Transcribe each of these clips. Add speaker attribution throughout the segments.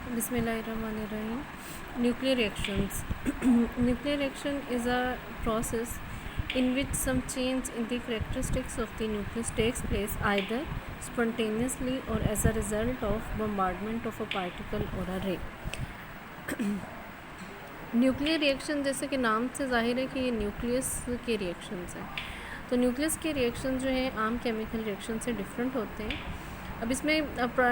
Speaker 1: Bismillahirrahmanirrahim. Nuclear reactions. Nuclear reaction is a process in which some change in the characteristics of the nucleus takes place either spontaneously or as a result of bombardment of a particle or a ray. Nuclear reaction जैसे कि नाम से जाहिर है कि ये nucleus के reactions हैं। तो न्यूक्लियस के रिएक्शन जो हैं आम केमिकल रिएक्शन से डिफरेंट होते हैं। अब इसमें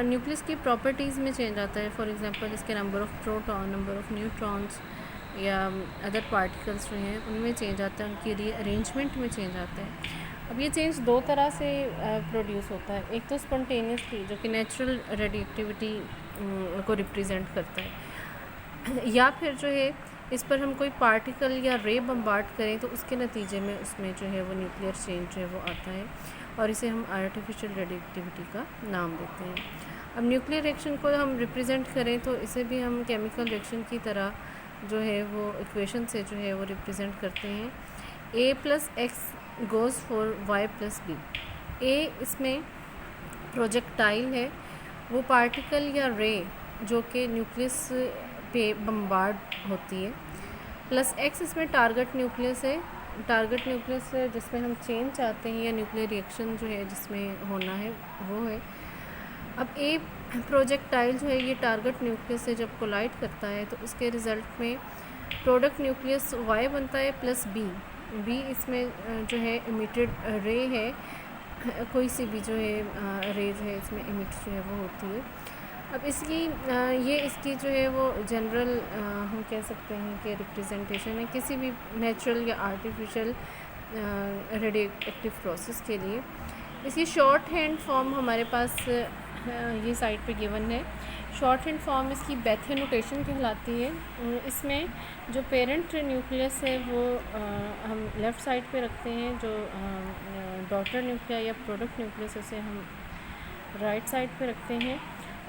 Speaker 1: न्यूक्लियस की प्रॉपर्टीज़ में चेंज आता है। फॉर एग्जांपल इसके number of proton, number of neutrons या अदर पार्टिकल्स जो हैं उनमें चेंज आता है, उनकी रीअरेंजमेंट में चेंज आता है। अब ये चेंज दो तरह से प्रोड्यूस होता है। एक तो स्पॉन्टेनियसली जो कि नेचुरल रेडिएक्टिविटी को रिप्रेजेंट करता है, या फिर जो है इस पर हम कोई पार्टिकल या रे बम्बार्ड करें तो उसके नतीजे में उसमें जो है वो न्यूक्लियर चेंज जो है वो आता है और इसे हम आर्टिफिशियल रेडिएक्टिविटी का नाम देते हैं। अब न्यूक्लियर रिएक्शन को हम रिप्रेजेंट करें तो इसे भी हम केमिकल रिएक्शन की तरह जो है वो इक्वेशन से जो है वो रिप्रेजेंट करते हैं। A+X goes for Y+B। ए इसमें प्रोजेक्टाइल है, वो पार्टिकल या रे जो कि न्यूक्लियस पे बम्बार्ड होती है, +X इसमें टारगेट न्यूक्लियस है। टारगेट न्यूक्लियस जिसमें हम चेंज चाहते हैं या न्यूक्लियर रिएक्शन जो है जिसमें होना है वो है। अब ए प्रोजेक्टाइल जो है ये टारगेट न्यूक्लियस से जब कोलाइड करता है तो उसके रिज़ल्ट में प्रोडक्ट न्यूक्लियस Y बनता है +B। इसमें जो है इमिटेड रे है, कोई सी भी जो है रे जो है इसमें इमिट जो है वो होती है। अब इसकी जो है वो जनरल हम कह सकते हैं कि रिप्रेजेंटेशन है किसी भी नेचुरल या आर्टिफिशियल रेडियोएक्टिव प्रोसेस के लिए। इसकी शॉर्ट हैंड फॉर्म हमारे पास ये साइड पे गिवन है। शॉर्ट हैंड फॉर्म इसकी बेथे नोटेशन कहलाती है। इसमें जो पेरेंट न्यूक्लियस है वो हम लेफ़्ट साइड पे रखते हैं, जो डॉटर न्यूक्लियस या प्रोडक्ट न्यूक्लियस उसे हम राइट साइड पे रखते हैं।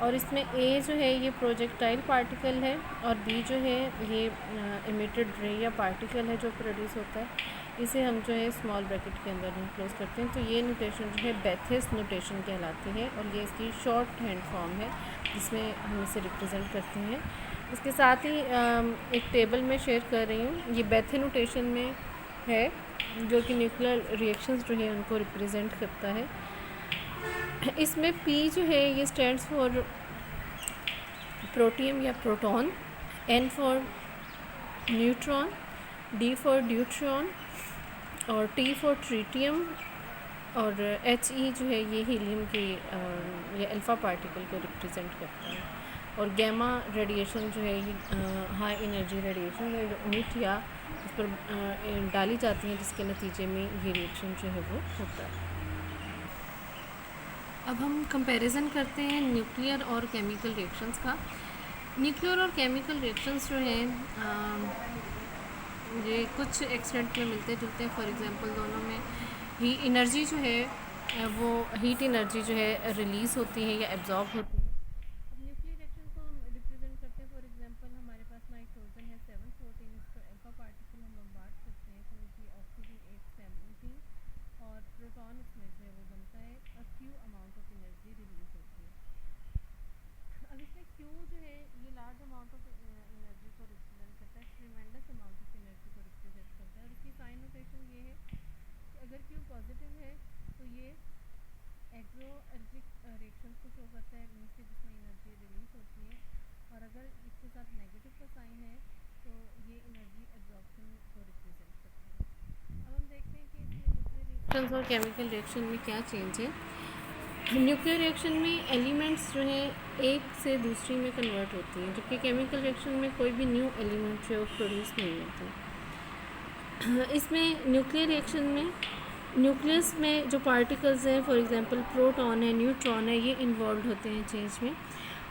Speaker 1: और इसमें ए जो है ये प्रोजेक्टाइल पार्टिकल है और बी जो है ये इमिटेड रे या पार्टिकल है जो प्रोड्यूस होता है। इसे हम जो है स्मॉल ब्रैकेट के अंदर क्लोज करते हैं। तो ये नोटेशन जो है बेथेस नोटेशन कहलाती है और ये इसकी शॉर्ट हैंड फॉर्म है जिसमें हम इसे रिप्रेजेंट करते हैं। इसके साथ ही एक टेबल में शेयर कर रही हूँ, ये बेथे नोटेशन में है जो कि न्यूक्लियर रिएक्शंस जो है उनको रिप्रेजेंट करता है। इसमें P जो है ये स्टैंड्स फॉर प्रोटियम या proton, N for neutron, D for deuteron और T फॉर ट्रीटियम और He जो है ये हीलियम के या अल्फ़ा पार्टिकल को रिप्रेजेंट करता है। और गैमा रेडिएशन जो है ये हाई एनर्जी रेडिएशन जो इमिट या उस पर डाली जाती है जिसके नतीजे में ये रिएक्शन जो है वो होता है। अब हम कंपैरिजन करते हैं न्यूक्लियर और केमिकल रिएक्शंस का। न्यूक्लियर और केमिकल रिएक्शंस जो हैं ये कुछ एक्सटेंट में मिलते जुलते हैं। फॉर एग्जांपल दोनों में ही एनर्जी जो है वो हीट एनर्जी जो है रिलीज़ होती है या एब्जॉर्ब होती है। अब न्यूक्लियर रिएक्शन को हम रिप्रेजेंट करते हैं। फॉर एग्जांपल हमारे पास नाइट्रोजन है 714, इसको अल्फा पार्टिकल हम बम्बार्ड करते हैं तो इसकी ऑक्सीजन 817 और प्रोटॉन इसमें जो है वो बनता है और Q amount of energy release होती है। अब इसमें Q जो है ये लार्ज अमाउंट ऑफ एनर्जी को रिप्रेजेंट करता है, ट्रीमेंडस अमाउंट ऑफ एनर्जी को रिप्रेजेंट करता है। और इसकी साइन नोटेशन ये है कि अगर Q पॉजिटिव है तो ये एक्सोएनर्जिक रिएक्शंस को शो करता है, मीन्स कि जिसमें एनर्जी रिलीज होती है। और अगर इसके साथ नेगेटिव का साइन है तो ये एनर्जी एब्जॉर्प्शन को रिप्रेजेंट करता है। अब हम देखते हैं कि इसमें न्यूक्लियर रिएक्शंस और केमिकल रिएक्शन में क्या चेंज है। न्यूक्लियर रिएक्शन में एलिमेंट्स जो हैं एक से दूसरी में कन्वर्ट होती हैं, जबकि केमिकल रिएक्शन में कोई भी न्यू एलिमेंट जो है वो प्रोड्यूस नहीं होता। इसमें न्यूक्लियर रिएक्शन में न्यूक्लियस में जो पार्टिकल्स हैं, फॉर एग्जांपल प्रोटॉन है, न्यूट्रॉन है, ये इन्वॉल्व होते हैं चेंज में।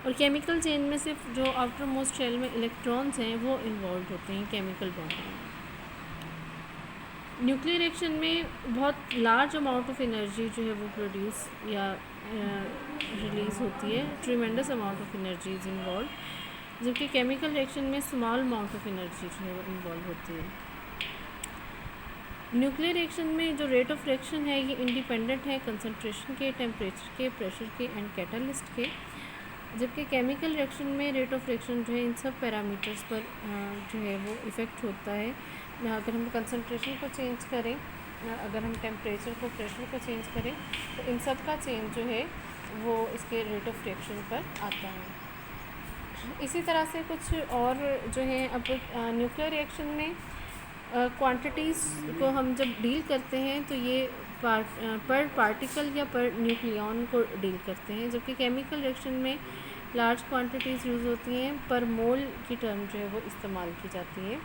Speaker 1: और केमिकल चेंज में सिर्फ जो आउटर मोस्ट शेल में इलेक्ट्रॉन्स हैं वो इन्वॉल्व होते हैं केमिकल बॉन्डिंग में। न्यूक्लियर रिएक्शन में बहुत लार्ज अमाउंट ऑफ एनर्जी जो है वो प्रोड्यूस या रिलीज़ होती है, tremendous amount of energy is involve, जबकि केमिकल रिएक्शन में स्मॉल अमाउंट ऑफ एनर्जी जो है वो इन्वॉल्व होती है। न्यूक्लियर रिएक्शन में जो रेट ऑफ रिएक्शन है ये इंडिपेंडेंट है कंसंट्रेशन के, टेम्परेचर के, प्रेशर के एंड कैटालिस्ट के। जबकि केमिकल रिएक्शन में रेट ऑफ रिएक्शन जो है इन सब पैरामीटर्स पर जो है वो इफ़ेक्ट होता है। अगर हम कंसंट्रेशन को चेंज करें, अगर हम टेम्परेचर को, प्रेशर को चेंज करें, तो इन सब का चेंज जो है वो इसके रेट ऑफ रिएक्शन पर आता है। इसी तरह से कुछ और जो है, अब न्यूक्लियर रिएक्शन में क्वांटिटीज़ को हम जब डील करते हैं तो ये पर पार्टिकल या पर न्यूक्लियन को डील करते हैं, जबकि केमिकल रिएक्शन में लार्ज क्वांटिटीज़ यूज़ होती हैं, पर मोल की टर्म जो है वो इस्तेमाल की जाती है।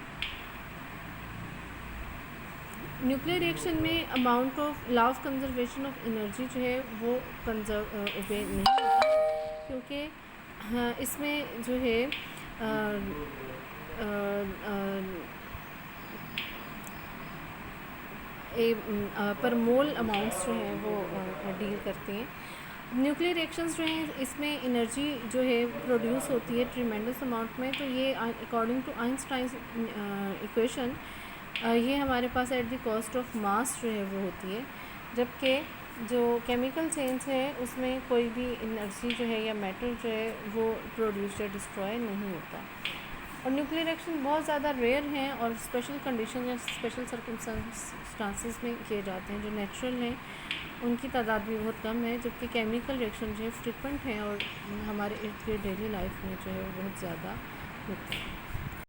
Speaker 1: न्यूक्लियर रिएक्शन में amount of law of conservation of energy जो है वो ओबे नहीं होता, क्योंकि इसमें जो है पर मोल अमाउंट्स जो हैं वो डील करते हैं। न्यूक्लियर रिएक्शंस जो हैं इसमें एनर्जी जो है प्रोड्यूस होती है ट्रिमेंडस अमाउंट में, तो ये अकॉर्डिंग टू आइंस्टाइन्स इक्वेशन ये हमारे पास at the cost of mass जो है वो होती है, जबकि जो केमिकल चेंज है उसमें कोई भी एनर्जी जो है या मैटर जो है वो प्रोड्यूस या डिस्ट्रॉय नहीं होता। और न्यूक्लियर रिएक्शन बहुत ज़्यादा रेयर हैं और स्पेशल कंडीशन या स्पेशल सर्कमस्टांसेस में किए जाते हैं। जो नेचुरल हैं उनकी तादाद भी बहुत कम है, जबकि केमिकल रिएक्शन जो है फ्रिक्वेंट हैं और हमारे इर्द गिर्द डेली लाइफ में जो है वो बहुत ज़्यादा होते हैं।